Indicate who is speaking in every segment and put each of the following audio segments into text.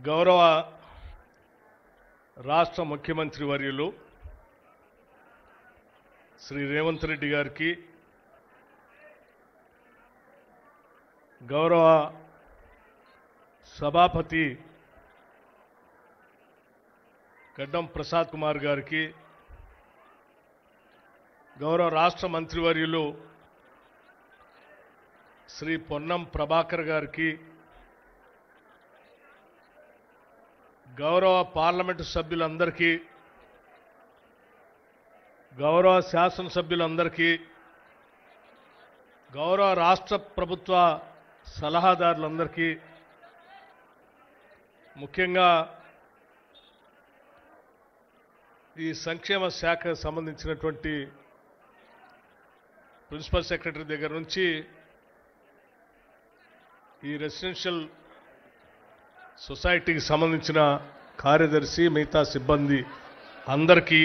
Speaker 1: గౌరవ రాష్ట్ర ముఖ్యమంత్రి వర్యులు శ్రీ రేవంత్ రెడ్డి గారికి, గౌరవ సభాపతి గడ్డం ప్రసాద్ కుమార్ గారికి, గౌరవ రాష్ట్ర మంత్రివర్యులు శ్రీ పొన్నం ప్రభాకర్ గారికి, గౌరవ పార్లమెంటు సభ్యులందరికీ, గౌరవ శాసనసభ్యులందరికీ, గౌరవ రాష్ట్ర ప్రభుత్వ సలహాదారులందరికీ, ముఖ్యంగా ఈ సంక్షేమ శాఖకు సంబంధించినటువంటి ప్రిన్సిపల్ సెక్రటరీ దగ్గర నుంచి ఈ రెసిడెన్షియల్ సొసైటీకి సంబంధించిన కార్యదర్శి, మిగతా సిబ్బంది అందరికీ,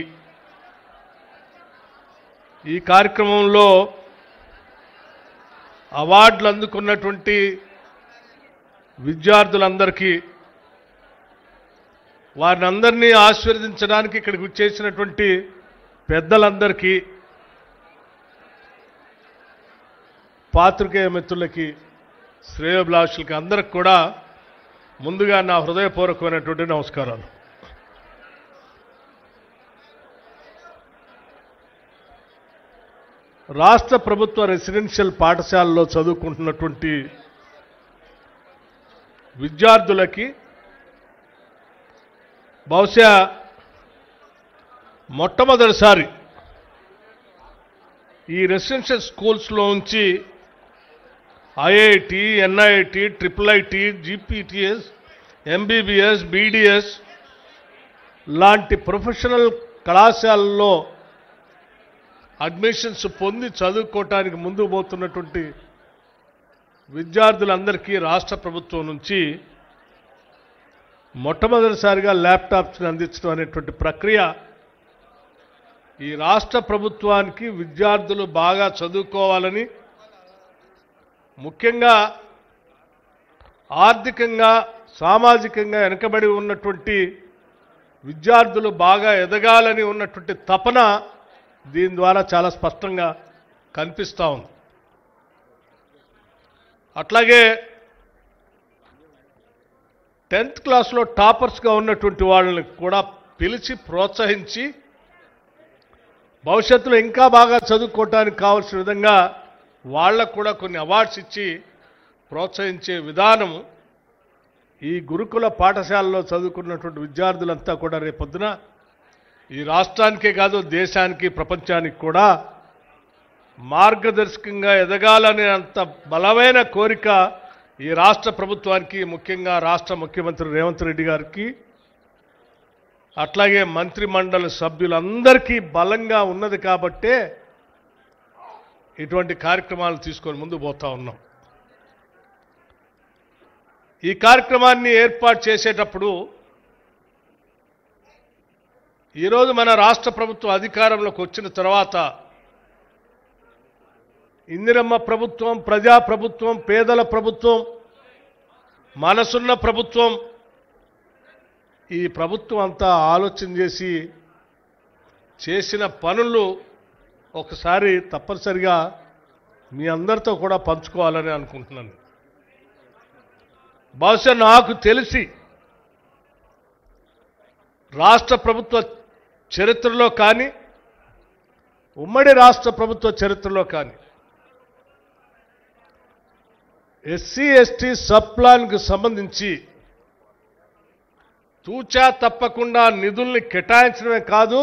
Speaker 1: ఈ కార్యక్రమంలో అవార్డులు అందుకున్నటువంటి విద్యార్థులందరికీ, వారిని అందరినీ ఆశీర్వదించడానికి ఇక్కడికి వచ్చేసినటువంటి పెద్దలందరికీ, పాత్రికేయ మిత్రులకి, శ్రేయోభిలాషులకి అందరికి కూడా ముందుగా నా హృదయపూర్వకమైనటువంటి నమస్కారాలు. రాష్ట్ర ప్రభుత్వ రెసిడెన్షియల్ పాఠశాలలో చదువుకుంటున్నటువంటి విద్యార్థులకి బహుశా మొట్టమొదటిసారి ఈ రెసిడెన్షియల్ స్కూల్స్లో నుంచి IIT, NIT, triple IT, GPTS, MBBS, BDS లాంటి ప్రొఫెషనల్ కళాశాలల్లో అడ్మిషన్స్ పొంది చదువుకోవటానికి ముందుకు పోతున్నటువంటి విద్యార్థులందరికీ రాష్ట్ర ప్రభుత్వం నుంచి మొట్టమొదటిసారిగా ల్యాప్టాప్స్ని అందించడం అనేటువంటి ప్రక్రియ ఈ రాష్ట్ర ప్రభుత్వానికి విద్యార్థులు బాగా చదువుకోవాలని, ముఖ్యంగా ఆర్థికంగా సామాజికంగా వెనుకబడి ఉన్నటువంటి విద్యార్థులు బాగా ఎదగాలని ఉన్నటువంటి తపన దీని ద్వారా చాలా స్పష్టంగా కనిపిస్తూ ఉంది. అట్లాగే 10th క్లాస్లో టాపర్స్గా ఉన్నటువంటి వాళ్ళని కూడా పిలిచి ప్రోత్సహించి భవిష్యత్తులో ఇంకా బాగా చదువుకోవటానికి కావాల్సిన విధంగా వాళ్ళకు కూడా కొన్ని అవార్డ్స్ ఇచ్చి ప్రోత్సహించే విధానం ఈ గురుకుల పాఠశాలలో చదువుకున్నటువంటి విద్యార్థులంతా కూడా రేపొద్దున ఈ రాష్ట్రానికే కాదు దేశానికి, ప్రపంచానికి కూడా మార్గదర్శకంగా ఎదగాలనే అంత బలమైన కోరిక ఈ రాష్ట్ర ప్రభుత్వానికి, ముఖ్యంగా రాష్ట్ర ముఖ్యమంత్రి రేవంత్ రెడ్డి గారికి, అట్లాగే మంత్రిమండలి సభ్యులందరికీ బలంగా ఉన్నది కాబట్టే ఇటువంటి కార్యక్రమాలు తీసుకొని ముందు పోతా ఉన్నాం. ఈ కార్యక్రమాన్ని ఏర్పాటు చేసేటప్పుడు ఈరోజు మన రాష్ట్ర ప్రభుత్వం అధికారంలోకి వచ్చిన తర్వాత ఇందిరమ్మ ప్రభుత్వం, ప్రజాప్రభుత్వం, పేదల ప్రభుత్వం, మనసున్న ప్రభుత్వం, ఈ ప్రభుత్వం అంతా ఆలోచన చేసి చేసిన పనులు ఒకసారి తప్పనిసరిగా మీ అందరితో కూడా పంచుకోవాలని అనుకుంటున్నాను. బహుశా నాకు తెలిసి రాష్ట్ర ప్రభుత్వ చరిత్రలో కానీ, ఉమ్మడి రాష్ట్ర ప్రభుత్వ చరిత్రలో కానీ ఎస్సీ ఎస్టీ సబ్ ప్లాన్కు సంబంధించి తూచా తప్పకుండా నిధుల్ని కేటాయించడమే కాదు,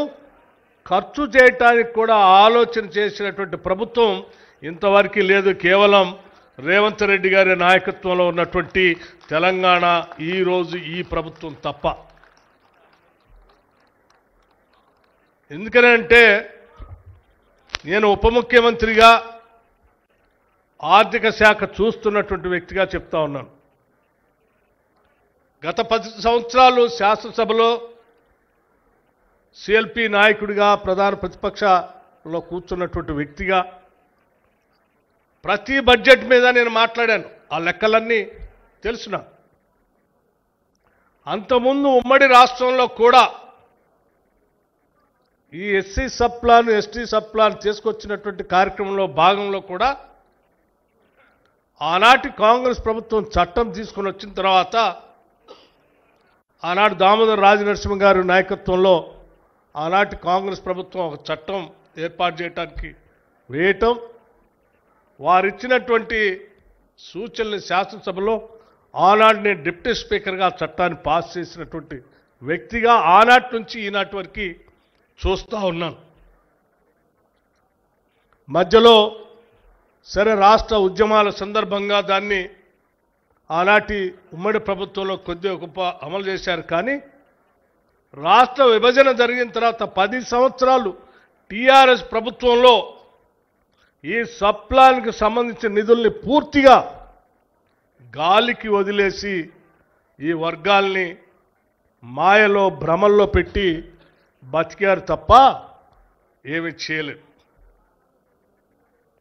Speaker 1: ఖర్చు చేయటానికి కూడా ఆలోచన చేసినటువంటి ప్రభుత్వం ఇంతవరకు లేదు. కేవలం రేవంత్ రెడ్డి గారి నాయకత్వంలో ఉన్నటువంటి తెలంగాణ ఈరోజు ఈ ప్రభుత్వం తప్ప. ఎందుకనంటే నేను ఉప ముఖ్యమంత్రిగా ఆర్థిక శాఖ చూస్తున్నటువంటి వ్యక్తిగా చెప్తా ఉన్నాను. గత 10 సంవత్సరాలు శాసనసభలో సిఎల్పి నాయకుడిగా, ప్రధాన ప్రతిపక్షలో కూర్చున్నటువంటి వ్యక్తిగా ప్రతి బడ్జెట్ మీద నేను మాట్లాడాను. ఆ లెక్కలన్నీ తెలుసు నాకు. అంతకుముందు ఉమ్మడి రాష్ట్రంలో కూడా ఈ SC sub plan ST sub plan తీసుకొచ్చినటువంటి కార్యక్రమంలో భాగంలో కూడా ఆనాటి కాంగ్రెస్ ప్రభుత్వం చట్టం తీసుకుని వచ్చిన తర్వాత ఆనాడు దామోదర్ రాజనరసింహ గారి నాయకత్వంలో ఆనాటి కాంగ్రెస్ ప్రభుత్వం ఒక చట్టం ఏర్పాటు చేయడానికి వేయటం, వారిచ్చినటువంటి సూచనలు శాసనసభలో ఆనాడు నేను డిప్యూటీ స్పీకర్గా చట్టాన్ని పాస్ చేసినటువంటి వ్యక్తిగా ఆనాటి నుంచి ఈనాటి వరకు చూస్తూ ఉన్నాను. మధ్యలో సరే రాష్ట్ర ఉద్యమాల సందర్భంగా దాన్ని ఆనాటి ఉమ్మడి ప్రభుత్వంలో కొద్దిగా గొప్ప అమలు చేశారు. కానీ రాష్ట్ర విభజన జరిగిన తర్వాత 10 సంవత్సరాలు టీఆర్ఎస్ ప్రభుత్వంలో ఈ సబ్ ప్లాన్కి సంబంధించిన నిధుల్ని పూర్తిగా గాలికి వదిలేసి ఈ వర్గాల్ని మాయలో భ్రమల్లో పెట్టి బతికారు తప్ప ఏమీ చేయలేదు.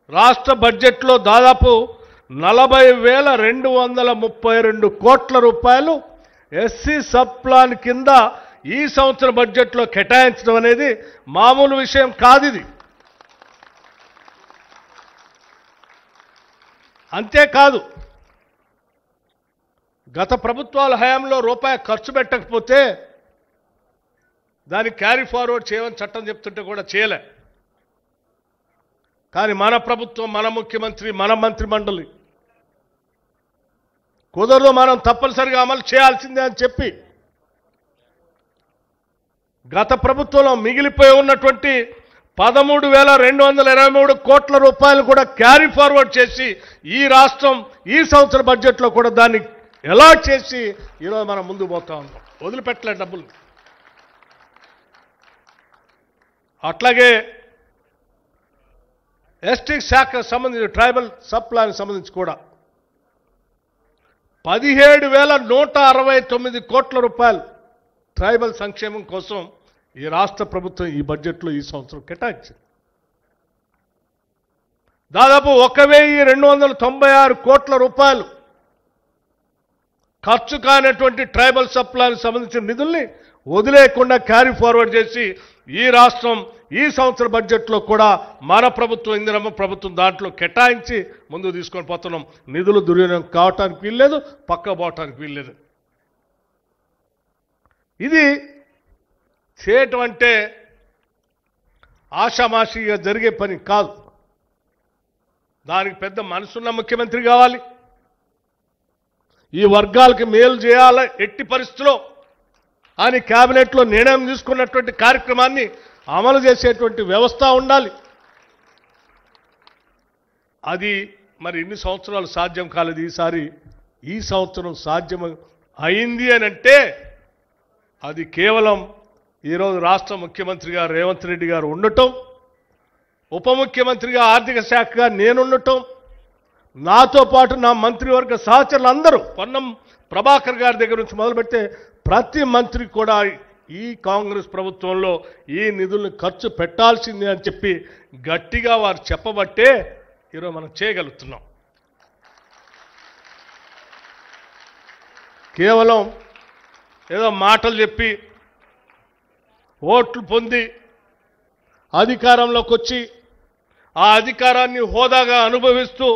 Speaker 1: రాష్ట్ర బడ్జెట్లో దాదాపు 40,232 కోట్ల రూపాయలు ఎస్సీ సబ్ ప్లాన్ కింద ఈ సంవత్సర బడ్జెట్లో కేటాయించడం అనేది మామూలు విషయం కాదు. ఇది అంతేకాదు, గత ప్రభుత్వాల హయాంలో రూపాయి ఖర్చు పెట్టకపోతే దాన్ని క్యారీ ఫార్వర్డ్ చేయమని చట్టం చెప్తుంటే కూడా చేయలే. కానీ మన ప్రభుత్వం, మన ముఖ్యమంత్రి, మన మంత్రిమండలి కుదరదు, మనం తప్పనిసరిగా అమలు చేయాల్సిందే అని చెప్పి గత ప్రభుత్వంలో మిగిలిపోయి ఉన్నటువంటి 13,223 కోట్ల రూపాయలు కూడా క్యారీ ఫార్వర్డ్ చేసి ఈ రాష్ట్రం ఈ సంవత్సర బడ్జెట్లో కూడా దాన్ని అలాట్ చేసి ఈరోజు మనం ముందుకు పోతా ఉన్నాం. వదిలిపెట్టలే డబ్బులు. అట్లాగే ఎస్టీ శాఖకు సంబంధించి ట్రైబల్ సబ్ ప్లాన్ సంబంధించి కూడా 17,169 కోట్ల రూపాయలు ట్రైబల్ సంక్షేమం కోసం ఈ రాష్ట్ర ప్రభుత్వం ఈ బడ్జెట్లో ఈ సంవత్సరం కేటాయించింది. దాదాపు 1,296 కోట్ల రూపాయలు ఖర్చు కానటువంటి ట్రైబల్ సబ్ ప్లాన్కి సంబంధించిన నిధుల్ని వదిలేయకుండా క్యారీ ఫార్వర్డ్ చేసి ఈ రాష్ట్రం ఈ సంవత్సర బడ్జెట్లో కూడా మన ప్రభుత్వం, ఇందిరమ్మ ప్రభుత్వం దాంట్లో కేటాయించి ముందుకు తీసుకొని పోతున్నాం. నిధులు దుర్వినియోగం కావటానికి వీల్లేదు, పక్క పోవటానికి వీల్లేదు. ఇది చేయటం అంటే ఆషామాషిగా జరిగే పని కాదు. దానికి పెద్ద మనసున్న ముఖ్యమంత్రి కావాలి. ఈ వర్గాలకి మేలు చేయాలి ఎట్టి పరిస్థితిలో అని కేబినెట్లో నిర్ణయం తీసుకున్నటువంటి కార్యక్రమాన్ని అమలు చేసేటువంటి వ్యవస్థ ఉండాలి. అది మరి ఇన్ని సంవత్సరాలు సాధ్యం కాలేదు. ఈసారి ఈ సంవత్సరం సాధ్యం అయింది అని అంటే అది కేవలం ఈరోజు రాష్ట్ర ముఖ్యమంత్రిగా రేవంత్ రెడ్డి గారు ఉండటం, ఉప ముఖ్యమంత్రిగా ఆర్థిక శాఖగా నేనుండటం, నాతో పాటు నా మంత్రివర్గ సహచరులు అందరూ పొన్నం ప్రభాకర్ గారి దగ్గర నుంచి మొదలుపెడితే ప్రతి మంత్రి కూడా ఈ కాంగ్రెస్ ప్రభుత్వంలో ఈ నిధులను ఖర్చు పెట్టాల్సిందే అని చెప్పి గట్టిగా వారు చెప్పబట్టే ఈరోజు మనం చేయగలుగుతున్నాం. కేవలం ఏదో మాటలు చెప్పి ఓట్లు పొంది అధికారంలోకి వచ్చి ఆ అధికారాన్ని హోదాగా అనుభవిస్తూ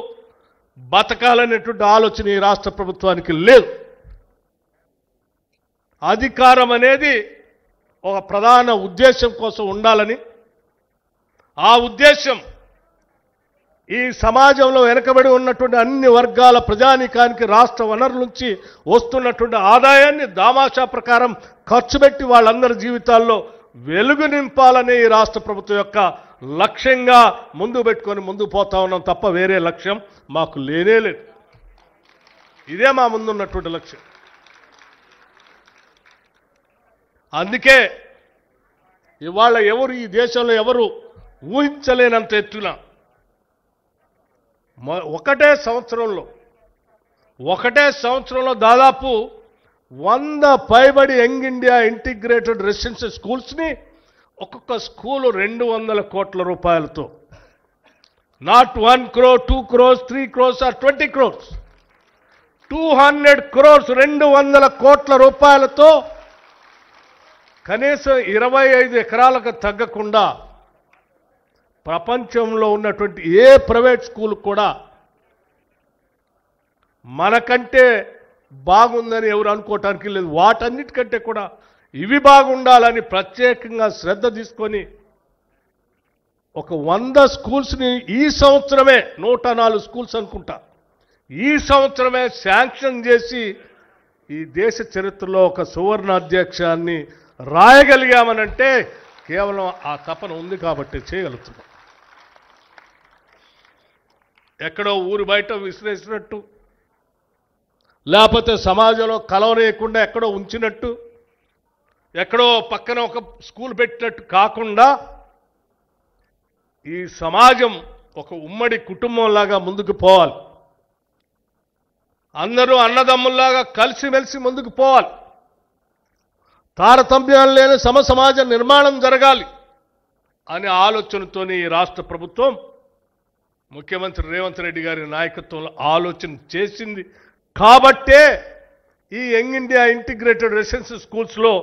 Speaker 1: బతకాలనేటువంటి ఆలోచన ఈ రాష్ట్ర ప్రభుత్వానికి లేదు. అధికారం అనేది ఒక ప్రధాన ఉద్దేశం కోసం ఉండాలని, ఆ ఉద్దేశం ఈ సమాజంలో వెనుకబడి ఉన్నటువంటి అన్ని వర్గాల ప్రజానీకానికి రాష్ట్ర వనరుల నుంచి వస్తున్నటువంటి ఆదాయాన్ని దామాషా ప్రకారం ఖర్చు పెట్టి వాళ్ళందరి జీవితాల్లో వెలుగు నింపాలనే ఈ రాష్ట్ర ప్రభుత్వం యొక్క లక్ష్యంగా ముందు పెట్టుకొని ముందుకు పోతా ఉన్నాం తప్ప వేరే లక్ష్యం మాకు లేనే లేదు. ఇదే మా ముందున్నటువంటి లక్ష్యం. అందుకే ఇవాళ ఎవరు ఈ దేశంలో ఎవరు ఊహించలేనంత ఎత్తున ఒకటే సంవత్సరంలో దాదాపు 100 పైబడి యంగ్ ఇండియా ఇంటిగ్రేటెడ్ రెసిడెన్షియల్ స్కూల్స్ని ఒక్కొక్క స్కూలు 200 కోట్ల రూపాయలతో, not 1 crore, 2 crores, 3 crores or 20 crores, 200 crores 200 కోట్ల రూపాయలతో కనీసం 25 ఎకరాలకు తగ్గకుండా ప్రపంచంలో ఉన్నటువంటి ఏ ప్రైవేట్ స్కూల్ కూడా మనకంటే బాగుందని ఎవరు అనుకోవటానికి లేదు. వాటన్నిటికంటే కూడా ఇవి బాగుండాలని ప్రత్యేకంగా శ్రద్ధ తీసుకొని ఒక 100 స్కూల్స్ని ఈ సంవత్సరమే 104 స్కూల్స్ అనుకుంటా ఈ సంవత్సరమే శాంక్షన్ చేసి ఈ దేశ చరిత్రలో ఒక సువర్ణ అధ్యక్షాన్ని రాయగలిగామనంటే కేవలం ఆ తపన ఉంది కాబట్టి చేయగలుగుతున్నాం. ఎక్కడో ఊరు బయట విసిరేసినట్టు, లేకపోతే సమాజంలో కలవనేయకుండా ఎక్కడో ఉంచినట్టు, ఎక్కడో పక్కన ఒక స్కూల్ పెట్టినట్టు కాకుండా ఈ సమాజం ఒక ఉమ్మడి కుటుంబంలాగా ముందుకు పోవాలి. అందరూ అన్నదమ్ముల్లాగా కలిసిమెలిసి ముందుకు పోవాలి. తారతమ్యాలు లేని సమాజ నిర్మాణం జరగాలి అనే ఆలోచనతోనే ఈ రాష్ట్ర ప్రభుత్వం ముఖ్యమంత్రి రేవంత్ రెడ్డి గారి నాయకత్వంలో ఆలోచన చేసింది. కాబట్టే ఈ యంగ్ ఇండియా ఇంటిగ్రేటెడ్ రెసిడెన్షియల్ స్కూల్స్లో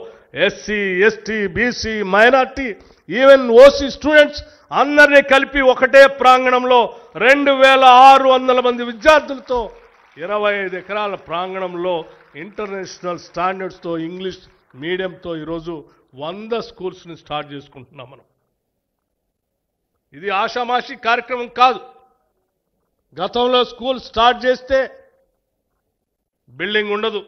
Speaker 1: SC, ST, BC, minority, even OC students అందరినీ కలిపి ఒకటే ప్రాంగణంలో 2600 మంది విద్యార్థులతో 25 ఎకరాల ప్రాంగణంలో ఇంటర్నేషనల్ స్టాండర్డ్స్తో ఇంగ్లీష్ మీడియంతో ఈరోజు 100 స్కూల్స్ని స్టార్ట్ చేసుకుంటున్నాం మనం. ఇది ఆషామాషి కార్యక్రమం కాదు. గతంలో స్కూల్ స్టార్ట్ చేస్తే బిల్డింగ్ ఉండదు.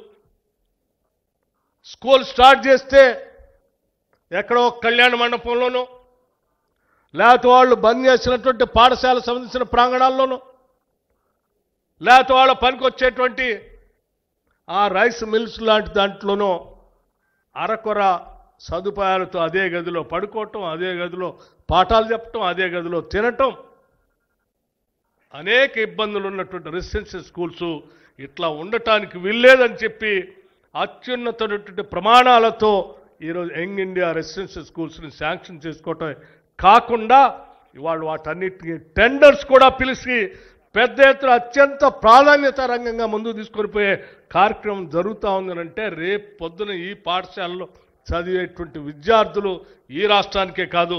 Speaker 1: స్కూల్ స్టార్ట్ చేస్తే ఎక్కడో కళ్యాణ మండపంలోనో, లేకపోతే వాళ్ళు బంద్ చేసినటువంటి పాఠశాల సంబంధించిన ప్రాంగణాల్లోనో, లేకపోతే వాళ్ళ పనికి వచ్చేటువంటి ఆ రైస్ మిల్స్ లాంటి దాంట్లోనో అరకొర సదుపాయాలతో అదే గదిలో పడుకోవటం, అదే గదిలో పాఠాలు చెప్పటం, అదే గదిలో తినటం, అనేక ఇబ్బందులు ఉన్నటువంటి రెసిడెన్షియల్ స్కూల్స్ ఇట్లా ఉండటానికి వీల్లేదని చెప్పి అత్యున్నతమైనటువంటి ప్రమాణాలతో ఈరోజు యంగ్ ఇండియా రెసిడెన్షియల్ స్కూల్స్ని శాంక్షన్ చేసుకోవటమే కాకుండా ఇవాళ వాటన్నిటికీ టెండర్స్ కూడా పిలిచి పెద్ద ఎత్తున అత్యంత ప్రాధాన్యత రంగంగా ముందుకు తీసుకొని పోయే కార్యక్రమం జరుగుతూ ఉందనంటే రేపు పొద్దున ఈ పాఠశాలలో చదివేటువంటి విద్యార్థులు ఈ రాష్ట్రానికే కాదు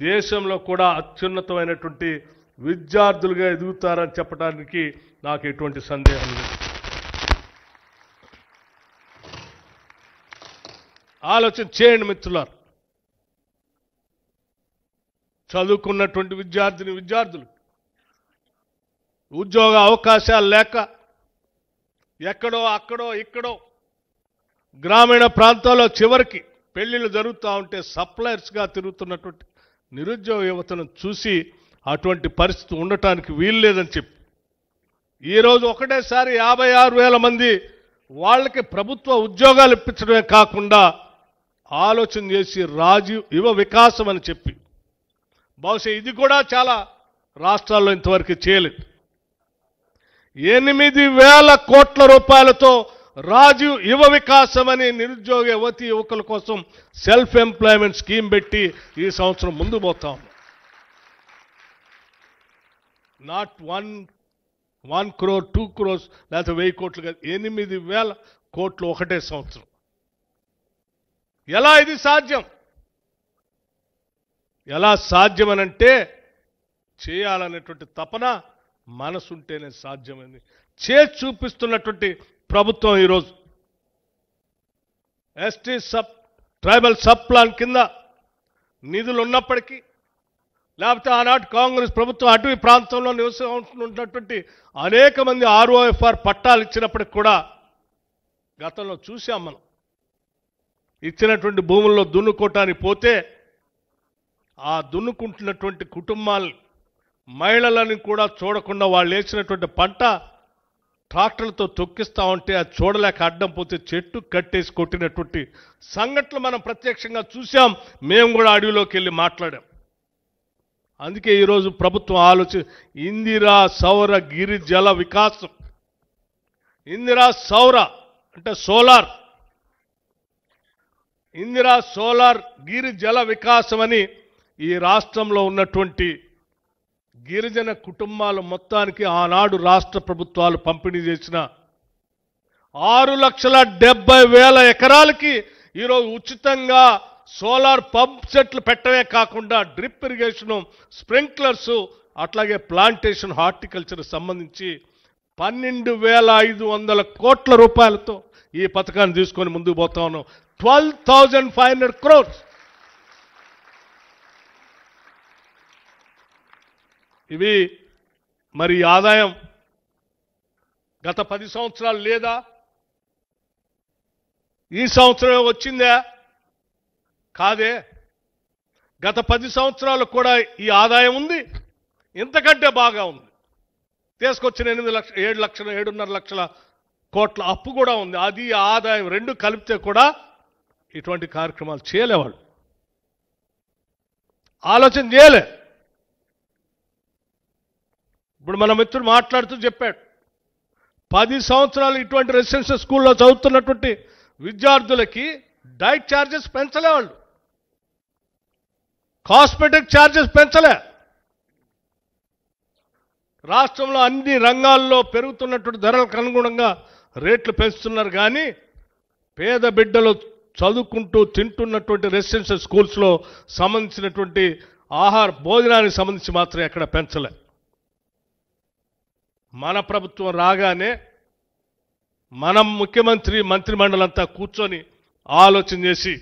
Speaker 1: దేశంలో కూడా అత్యున్నతమైనటువంటి విద్యార్థులుగా ఎదుగుతారని చెప్పడానికి నాకు ఎటువంటి సందేహం లేదు. ఆలోచన చేయండి మిత్రులారా. చదువుకున్నటువంటి విద్యార్థులు ఉద్యోగ అవకాశాలు లేక ఎక్కడో అక్కడో ఇక్కడో గ్రామీణ ప్రాంతాల్లో చివరికి పెళ్లిళ్ళు జరుగుతూ ఉంటే సప్లయర్స్గా తిరుగుతున్నటువంటి నిరుద్యోగ యువతను చూసి అటువంటి పరిస్థితి ఉండటానికి వీల్లేదని చెప్పి ఈరోజు ఒకటేసారి 56,000 మంది వాళ్ళకి ప్రభుత్వ ఉద్యోగాలు ఇప్పించడమే కాకుండా ఆలోచన చేసి రాజీవ్ యువ వికాసం అని చెప్పి బహుశా ఇది కూడా చాలా రాష్ట్రాల్లో ఇంతవరకు చేయలేదు. 8,000 కోట్ల రూపాయలతో రాజీవ్ యువ వికాసం అని నిరుద్యోగ యువతీ యువకుల కోసం సెల్ఫ్ ఎంప్లాయ్మెంట్ స్కీమ్ పెట్టి ఈ సంవత్సరం ముందు పోతాం. నాట్ 1 crore 2 crores లేకపోతే 1000 కోట్లు కాదు, 8,000 కోట్లు ఒకటే సంవత్సరం. ఎలా ఇది సాధ్యం? ఎలా సాధ్యమనంటే చేయాలనేటువంటి తపన మనసుంటేనే సాధ్యమైంది. చేసి చూపిస్తున్నటువంటి ప్రభుత్వం ఈరోజు ఎస్టీ ట్రైబల్ సబ్ ప్లాన్ కింద నిధులు ఉన్నప్పటికీ, లేకపోతే ఆనాటి కాంగ్రెస్ ప్రభుత్వం అటవీ ప్రాంతంలో నివసిస్తున్నటువంటి అనేక మంది ROFR పట్టాలు ఇచ్చినప్పటికి కూడా గతంలో చూసాం మనం. ఇచ్చినటువంటి భూముల్లో దున్నుకోవటానికి పోతే ఆ దున్నుకుంటున్నటువంటి కుటుంబాలని మహిళలను కూడా చూడకుండా వాళ్ళు వేసినటువంటి పంట ట్రాక్టర్లతో తొక్కిస్తూ ఉంటే అది చూడలేక అడ్డం పోతే చెట్టు కట్టేసి కొట్టినటువంటి సంఘటనలు మనం ప్రత్యక్షంగా చూసాం. మేము కూడా అడవిలోకి వెళ్ళి మాట్లాడాం. అందుకే ఈరోజు ప్రభుత్వం ఇందిరా సౌర గిరి జల వికాసం, ఇందిరా సౌర అంటే సోలార్, ఇందిరా సోలార్ గిరి జల వికాసం అని ఈ రాష్ట్రంలో ఉన్నటువంటి గిరిజన కుటుంబాల మొత్తానికి ఆనాడు రాష్ట్ర ప్రభుత్వాలు పంపిణీ చేసిన 6,70,000 ఎకరాలకి ఈరోజు ఉచితంగా సోలార్ పంప్ సెట్లు పెట్టడమే కాకుండా డ్రిప్ ఇరిగేషన్, స్ప్రింక్లర్స్, అట్లాగే ప్లాంటేషన్, హార్టికల్చర్ సంబంధించి 12,500 కోట్ల రూపాయలతో ఈ పథకాన్ని తీసుకొని ముందుకు పోతా ఉన్నాం. 12,500 crores. ఇవి మరి ఆదాయం గత 10 సంవత్సరాలు లేదా, ఈ సంవత్సరం వచ్చిందా? కాదే. గత 10 సంవత్సరాలు కూడా ఈ ఆదాయం ఉంది, ఇంతకంటే బాగా ఉంది. తీసుకొచ్చిన 7,7,5 లక్షల కోట్ల అప్పు కూడా ఉంది. అది ఆదాయం రెండు కలిపితే కూడా ఇటువంటి కార్యక్రమాలు చేయలేవాళ్ళు, ఆలోచన చేయలే. ఇప్పుడు మన మిత్రుడు మాట్లాడుతూ చెప్పాడు, 10 సంవత్సరాలు ఇటువంటి రెసిడెన్షియల్ స్కూల్లో చదువుతున్నటువంటి విద్యార్థులకి డైట్ ఛార్జెస్ పెంచలే, వాళ్ళు కాస్మెటిక్ ఛార్జెస్ పెంచలే. రాష్ట్రంలో అన్ని రంగాల్లో పెరుగుతున్నటువంటి ధరలకు అనుగుణంగా రేట్లు పెంచుతున్నారు. కానీ పేద బిడ్డలు చదువుకుంటూ తింటున్నటువంటి రెసిడెన్షియల్ స్కూల్స్లో సంబంధించినటువంటి భోజనానికి సంబంధించి మాత్రం ఎక్కడ పెంచలే. మన ప్రభుత్వం రాగానే మనం ముఖ్యమంత్రి, మంత్రిమండలంతా కూర్చొని ఆలోచన చేసి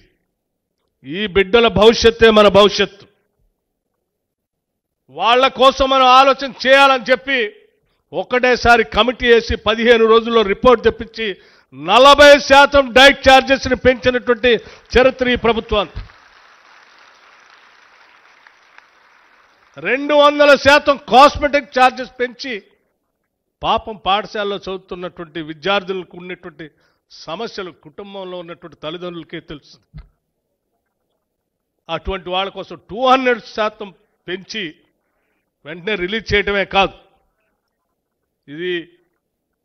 Speaker 1: ఈ బిడ్డల భవిష్యత్తే మన భవిష్యత్తు, వాళ్ళ కోసం మనం ఆలోచన చేయాలని చెప్పి ఒకటేసారి కమిటీ వేసి 15 రోజుల్లో రిపోర్ట్ తెప్పించి 40% డైట్ ఛార్జెస్ని పెంచినటువంటి చరిత్ర ఈ ప్రభుత్వాన్ని. 200% కాస్మెటిక్ ఛార్జెస్ పెంచి పాపం పాఠశాలలో చదువుతున్నటువంటి విద్యార్థులకు ఉన్నటువంటి సమస్యలు కుటుంబంలో ఉన్నటువంటి తల్లిదండ్రులకే తెలుస్తుంది. అటువంటి వాళ్ళ కోసం 200% పెంచి వెంటనే రిలీజ్ చేయడమే కాదు, ఇది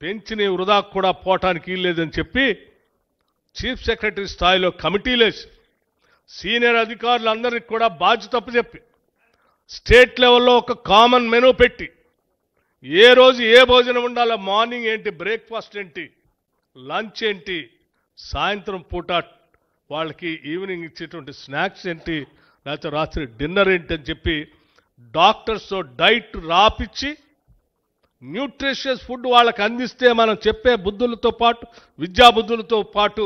Speaker 1: పెంచిన వృధా కూడా పోవటానికి లేదని చెప్పి చీఫ్ సెక్రటరీ స్థాయిలో కమిటీలేసి సీనియర్ అధికారులందరికీ కూడా బాధ్యత చెప్పి స్టేట్ లెవెల్లో ఒక కామన్ మెనూ పెట్టి ఏ రోజు ఏ భోజనం ఉండాలో, మార్నింగ్ ఏంటి, బ్రేక్ఫాస్ట్ ఏంటి, లంచ్ ఏంటి, సాయంత్రం పూట వాళ్ళకి ఈవినింగ్ ఇచ్చేటువంటి స్నాక్స్ ఏంటి, లేకపోతే రాత్రి డిన్నర్ ఏంటి అని చెప్పి డాక్టర్స్తో డైట్ రాపిచ్చి న్యూట్రిషియస్ ఫుడ్ వాళ్ళకి అందిస్తే మనం చెప్పే బుద్ధులతో పాటు, విద్యా బుద్ధులతో పాటు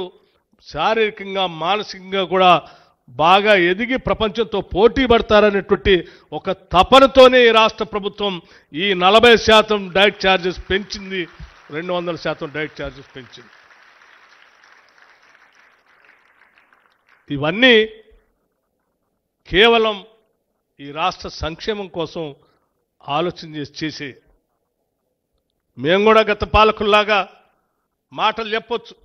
Speaker 1: శారీరకంగా మానసికంగా కూడా బాగా ఎదిగి ప్రపంచంతో పోటీ పడతారనేటువంటి ఒక తపనతోనే ఈ రాష్ట్ర ప్రభుత్వం ఈ 40% డైట్ ఛార్జెస్ పెంచింది, 200% డైట్ ఛార్జెస్ పెంచింది. ఇవన్నీ కేవలం ఈ రాష్ట్ర సంక్షేమం కోసం ఆలోచన చేసే. మేము కూడా గత పాలకుల్లాగా మాటలు చెప్పొచ్చు,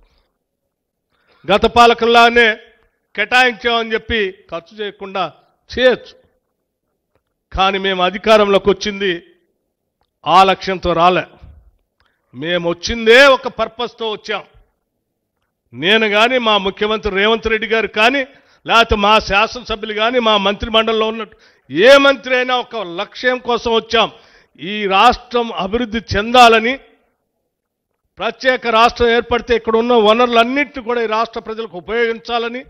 Speaker 1: గత పాలకుల్లాగానే కేటాయించామని చెప్పి ఖర్చు చేయకుండా చేయొచ్చు. కానీ మేము అధికారంలోకి వచ్చింది ఆ లక్ష్యంతో రాలే. మేము వచ్చిందే ఒక పర్పస్తో వచ్చాం. నేను కానీ, మా ముఖ్యమంత్రి రేవంత్ రెడ్డి గారు కానీ, లేకపోతే మా శాసనసభ్యులు కానీ, మా మంత్రిమండలిలో ఉన్న ఏ మంత్రి అయినా ఒక లక్ష్యం కోసం వచ్చాం. ఈ రాష్ట్రం అభివృద్ధి చెందాలని, ప్రత్యేక రాష్ట్రం ఏర్పడితే ఇక్కడ ఉన్న వనరులన్నింటినీ కూడా ఈ రాష్ట్ర ప్రజలకు ఉపయోగించాలని,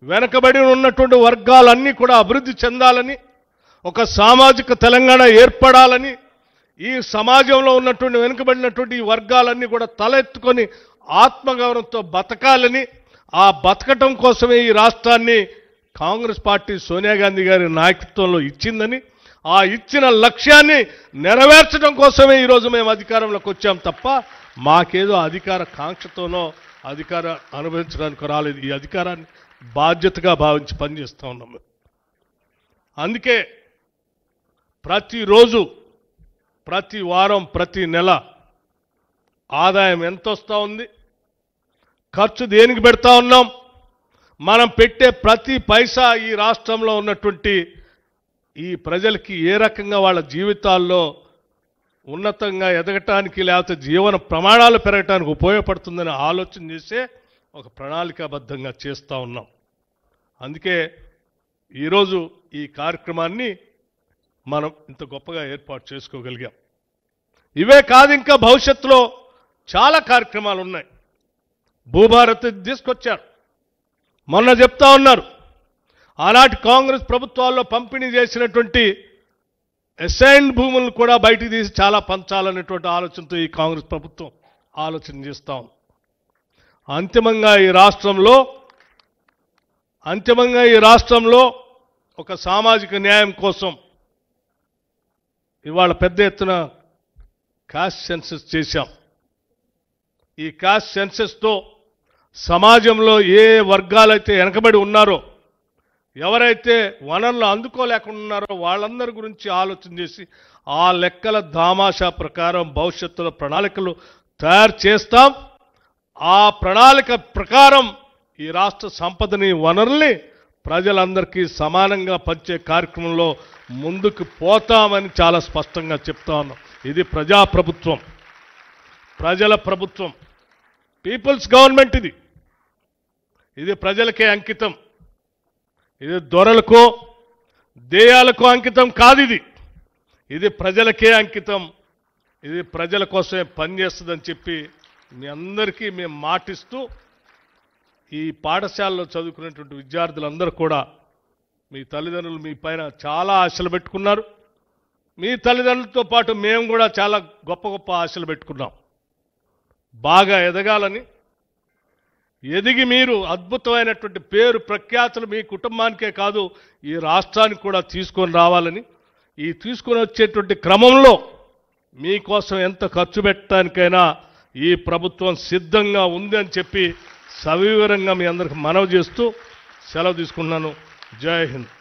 Speaker 1: వెనకబడి ఉన్నటువంటి వర్గాలన్నీ కూడా అభివృద్ధి చెందాలని, ఒక సామాజిక తెలంగాణ ఏర్పడాలని, ఈ సమాజంలో ఉన్నటువంటి వెనుకబడినటువంటి ఈ వర్గాలన్నీ కూడా తలెత్తుకొని ఆత్మగౌరవంతో బతకాలని, ఆ బతకటం కోసమే ఈ రాష్ట్రాన్ని కాంగ్రెస్ పార్టీ సోనియా గాంధీ గారి నాయకత్వంలో ఇచ్చిందని, ఆ ఇచ్చిన లక్ష్యాన్ని నెరవేర్చడం కోసమే ఈరోజు మేము అధికారంలోకి వచ్చాం తప్ప మాకేదో అధికార కాంక్షతోనో అధికారం అనుభవించడానికి రాలేదు. ఈ అధికారాన్ని బాధ్యతగా భావించి పనిచేస్తూ ఉన్నాం. అందుకే ప్రతిరోజు, ప్రతి వారం, ప్రతి నెల ఆదాయం ఎంత వస్తూ ఉంది, ఖర్చు దేనికి పెడతా ఉన్నాం, మనం పెట్టే ప్రతి పైసా ఈ రాష్ట్రంలో ఉన్నటువంటి ఈ ప్రజలకి ఏ రకంగా వాళ్ళ జీవితాల్లో ఉన్నతంగా ఎదగటానికి, లేకపోతే జీవన ప్రమాణాలు పెరగటానికి ఉపయోగపడుతుందని ఆలోచన చేసే ఒక ప్రణాళికాబద్ధంగా చేస్తూ ఉన్నాం. అందుకే ఈరోజు ఈ కార్యక్రమాన్ని మనం ఇంత గొప్పగా ఏర్పాటు చేసుకోగలిగాం. ఇవే కాదు, ఇంకా భవిష్యత్తులో చాలా కార్యక్రమాలు ఉన్నాయి. భూభారతి తీసుకొచ్చారు. మొన్న చెప్తా ఉన్నారు, ఆనాటి కాంగ్రెస్ ప్రభుత్వాల్లో పంపిణీ చేసినటువంటి అసైన్డ్ భూములను కూడా బయటికి తీసి చాలా పంచాలనేటువంటి ఆలోచనతో ఈ కాంగ్రెస్ ప్రభుత్వం ఆలోచన చేస్తా ఉంది. అంతిమంగా ఈ రాష్ట్రంలో ఒక సామాజిక న్యాయం కోసం ఇవాళ పెద్ద ఎత్తున కాస్ట్ సెన్సస్ చేశాం. ఈ కాస్ట్ సెన్సస్తో సమాజంలో ఏ వర్గాలైతే వెనకబడి ఉన్నారో, ఎవరైతే వనరులు అందుకోలేకుండా ఉన్నారో వాళ్ళందరి గురించి ఆలోచన చేసి ఆ లెక్కల దామాషా ప్రకారం భవిష్యత్తులో ప్రణాళికలు తయారు చేస్తాం. ఆ ప్రణాళిక ప్రకారం ఈ రాష్ట్ర సంపదని, వనరుల్ని ప్రజలందరికీ సమానంగా పంచే కార్యక్రమంలో ముందుకు పోతామని చాలా స్పష్టంగా చెప్తా ఉన్నాం. ఇది ప్రజాప్రభుత్వం, ప్రజల ప్రభుత్వం, పీపుల్స్ గవర్నమెంట్. ఇది ప్రజలకే అంకితం. ఇది దొరలకో దేయాలకో అంకితం కాదు. ఇది ప్రజలకే అంకితం. ఇది ప్రజల కోసమే పనిచేస్తుందని చెప్పి మీ అందరికీ మేము మాటిస్తూ, ఈ పాఠశాలలో చదువుకునేటువంటి విద్యార్థులందరూ కూడా మీ తల్లిదండ్రులు మీ పైన చాలా ఆశలు పెట్టుకున్నారు. మీ తల్లిదండ్రులతో పాటు మేము కూడా చాలా గొప్ప గొప్ప ఆశలు పెట్టుకున్నాం. బాగా ఎదగాలని, ఎదిగి మీరు అద్భుతమైనటువంటి పేరు ప్రఖ్యాతులు మీ కుటుంబానికే కాదు ఈ రాష్ట్రానికి కూడా తీసుకొని రావాలని, ఈ తీసుకొని వచ్చేటువంటి క్రమంలో మీకోసం ఎంత ఖర్చు పెట్టడానికైనా ఈ ప్రభుత్వం సిద్ధంగా ఉంది అని చెప్పి సవివరంగా మీ అందరికి మనవి చేస్తూ సెలవు తీసుకున్నాను. జై హింద్.